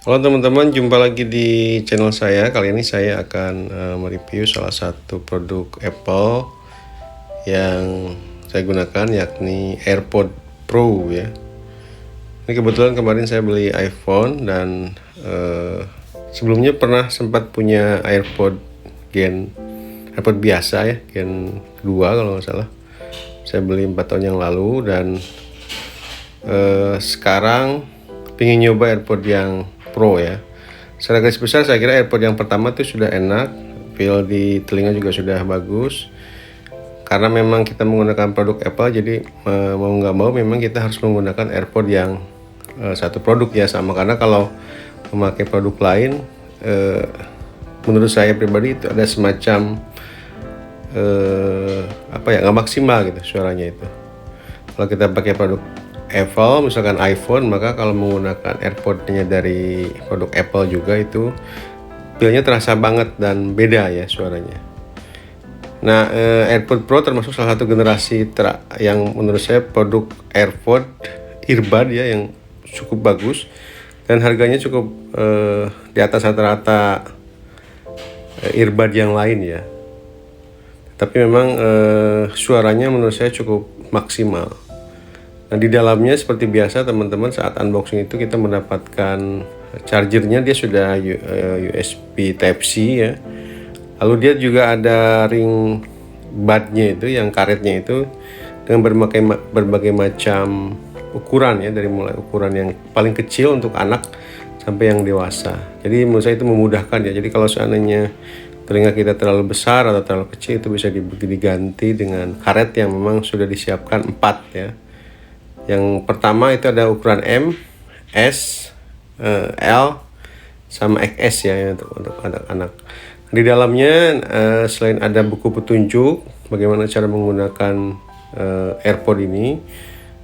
Halo teman-teman, jumpa lagi di channel saya. Kali ini saya akan mereview salah satu produk Apple yang saya gunakan, yakni AirPod Pro ya. Ini kebetulan kemarin saya beli iPhone dan sebelumnya pernah sempat punya AirPod biasa ya, Gen 2 kalau nggak salah. Saya beli 4 tahun yang lalu dan sekarang pengen nyoba AirPod yang Pro ya. Secara garis besar saya kira AirPod yang pertama itu sudah enak, feel di telinga juga sudah bagus. Karena memang kita menggunakan produk Apple, jadi mau nggak mau memang kita harus menggunakan AirPod yang satu produk ya sama. Karena kalau memakai produk lain, menurut saya pribadi itu ada semacam nggak maksimal gitu suaranya itu. Kalau kita pakai produk Apple, misalkan iPhone, maka kalau menggunakan AirPod-nya dari produk Apple juga itu feel-nya terasa banget dan beda ya suaranya. Nah, AirPod Pro termasuk salah satu generasi yang menurut saya produk AirPod earbud ya yang cukup bagus dan harganya cukup di atas rata-rata earbud yang lain ya. Tapi memang suaranya menurut saya cukup maksimal. Nah, di dalamnya seperti biasa teman-teman, saat unboxing itu kita mendapatkan chargernya, dia sudah USB Type-C ya. Lalu dia juga ada ring budnya itu, yang karetnya itu dengan berbagai macam ukuran ya, dari mulai ukuran yang paling kecil untuk anak sampai yang dewasa. Jadi menurut saya itu memudahkan ya. Jadi kalau seandainya telinga kita terlalu besar atau terlalu kecil, itu bisa diganti dengan karet yang memang sudah disiapkan 4 ya. Yang pertama itu ada ukuran M, S, L, sama XS ya untuk anak-anak. Di dalamnya selain ada buku petunjuk bagaimana cara menggunakan AirPod ini,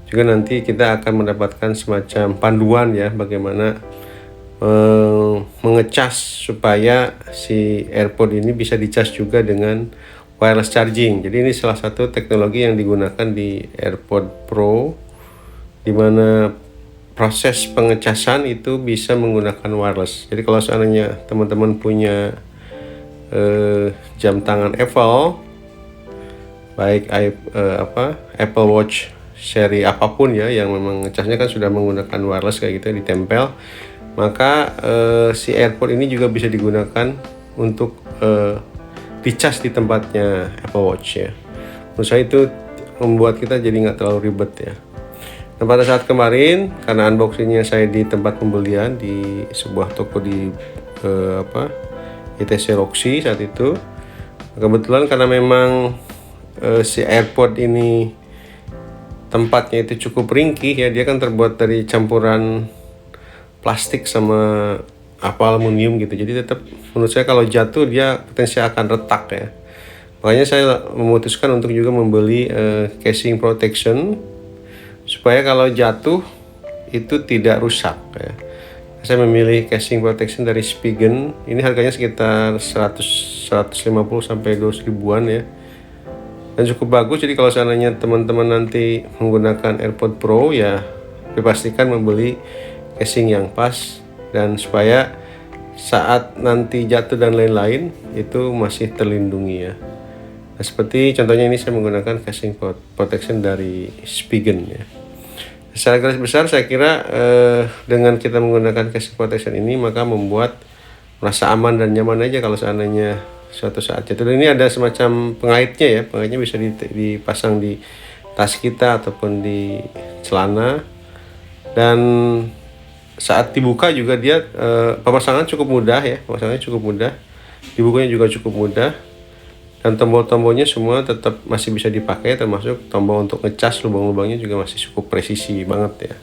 juga nanti kita akan mendapatkan semacam panduan ya bagaimana mengecas supaya si AirPod ini bisa dicas juga dengan wireless charging. Jadi ini salah satu teknologi yang digunakan di AirPod Pro, di mana proses pengecasan itu bisa menggunakan wireless. Jadi kalau seandainya teman-teman punya jam tangan Apple, baik Apple Watch seri apapun ya, yang memang ngecasnya kan sudah menggunakan wireless kayak gitu ya, ditempel, maka si AirPod ini juga bisa digunakan untuk dicas di tempatnya Apple Watch ya. Menurut saya itu membuat kita jadi nggak terlalu ribet ya. Nah, pada saat kemarin karena unboxingnya saya di tempat pembelian di sebuah toko di ITC Roxy saat itu, kebetulan karena memang si AirPod ini tempatnya itu cukup ringkih ya, dia kan terbuat dari campuran plastik sama aluminium gitu, jadi tetap menurut saya kalau jatuh dia potensi akan retak ya. Makanya saya memutuskan untuk juga membeli casing protection supaya kalau jatuh itu tidak rusak ya. Saya memilih casing protection dari Spigen. Ini harganya sekitar 150 sampai 200 ribuan ya. Dan cukup bagus. Jadi kalau seandainya teman-teman nanti menggunakan AirPod Pro ya, pastikan membeli casing yang pas dan supaya saat nanti jatuh dan lain-lain itu masih terlindungi ya. Nah, seperti contohnya ini saya menggunakan casing protection dari Spigen ya. Secara garis besar saya kira dengan kita menggunakan casing protection ini maka membuat merasa aman dan nyaman aja kalau seandainya suatu saat jatuh. Dan ini ada semacam pengaitnya ya, pengaitnya bisa dipasang di tas kita ataupun di celana, dan saat dibuka juga dia pemasangan cukup mudah ya, pemasangannya cukup mudah, dibukanya juga cukup mudah. Dan tombol-tombolnya semua tetap masih bisa dipakai, termasuk tombol untuk ngecas lubang-lubangnya juga masih cukup presisi banget ya.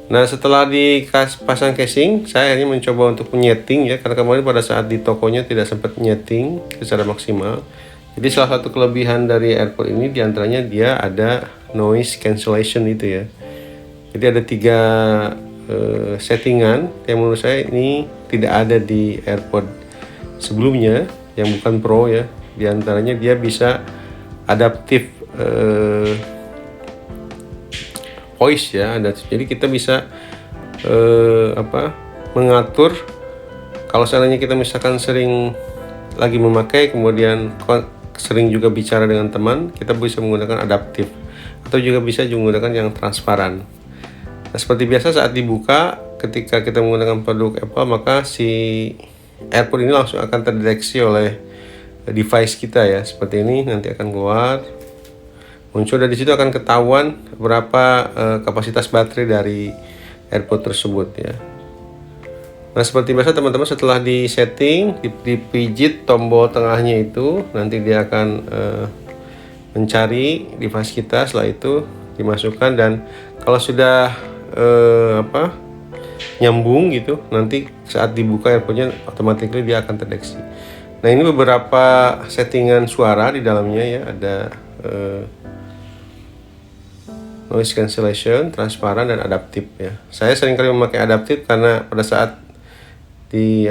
Nah, setelah dipasang casing, saya akhirnya mencoba untuk menyeting ya, karena kemarin pada saat di tokonya tidak sempat nyeting secara maksimal. Jadi salah satu kelebihan dari AirPod ini diantaranya dia ada noise cancellation itu ya. Jadi ada 3 settingan yang menurut saya ini tidak ada di AirPod sebelumnya yang bukan Pro ya. Di antaranya dia bisa adaptive voice ya, jadi kita bisa mengatur kalau seandainya kita misalkan sering lagi memakai, kemudian sering juga bicara dengan teman, kita bisa menggunakan adaptif atau juga bisa menggunakan yang transparan. Nah, seperti biasa saat dibuka ketika kita menggunakan produk Apple, maka si AirPod ini langsung akan terdeteksi oleh device kita ya. Seperti ini, nanti akan keluar muncul, dan di situ akan ketahuan berapa kapasitas baterai dari AirPod tersebut ya. Nah, seperti biasa teman-teman, setelah di setting, dipijit tombol tengahnya itu, nanti dia akan mencari device kita. Setelah itu dimasukkan, dan kalau sudah nyambung gitu, nanti saat dibuka AirPodnya otomatis dia akan terdeteksi. Nah, ini beberapa settingan suara di dalamnya ya, ada noise cancellation, transparan, dan adaptif ya. Saya sering kali memakai adaptif karena pada saat di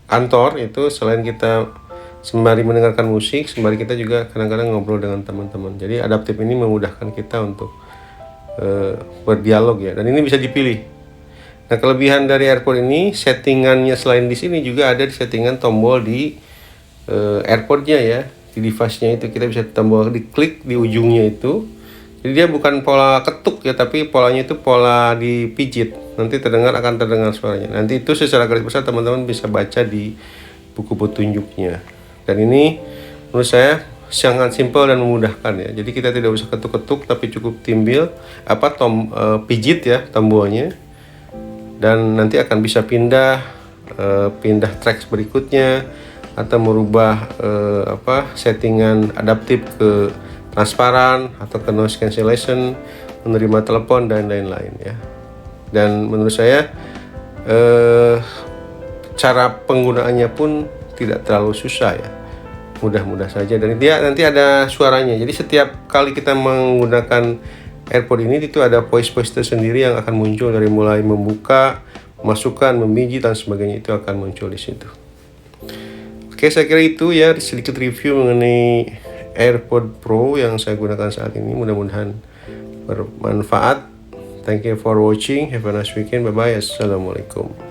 kantor itu, selain kita sembari mendengarkan musik, sembari kita juga kadang-kadang ngobrol dengan teman-teman. Jadi adaptif ini memudahkan kita untuk berdialog ya, dan ini bisa dipilih. Nah, kelebihan dari AirPod ini, settingannya selain di sini juga ada di settingan tombol di AirPodnya ya, di device-nya itu kita bisa tombol diklik di ujungnya itu. Jadi dia bukan pola ketuk ya, tapi polanya itu pola dipijit. Nanti akan terdengar suaranya. Nanti itu secara garis besar teman-teman bisa baca di buku petunjuknya. Dan ini menurut saya sangat simpel dan memudahkan ya. Jadi kita tidak usah ketuk-ketuk, tapi cukup pijit ya tombolnya. Dan nanti akan bisa pindah tracks berikutnya, atau merubah settingan adaptif ke transparan atau ke noise cancellation, menerima telepon, dan lain-lain ya. Dan menurut saya cara penggunaannya pun tidak terlalu susah ya, mudah-mudah saja. Dan dia nanti ada suaranya, jadi setiap kali kita menggunakan AirPod ini itu ada voice tersendiri yang akan muncul, dari mulai membuka, memasukkan, membiji, dan sebagainya, itu akan muncul di situ. Oke, saya kira itu ya sedikit review mengenai AirPod Pro yang saya gunakan saat ini. Mudah-mudahan bermanfaat. Thank you for watching. Have a nice weekend. Bye bye. Assalamualaikum.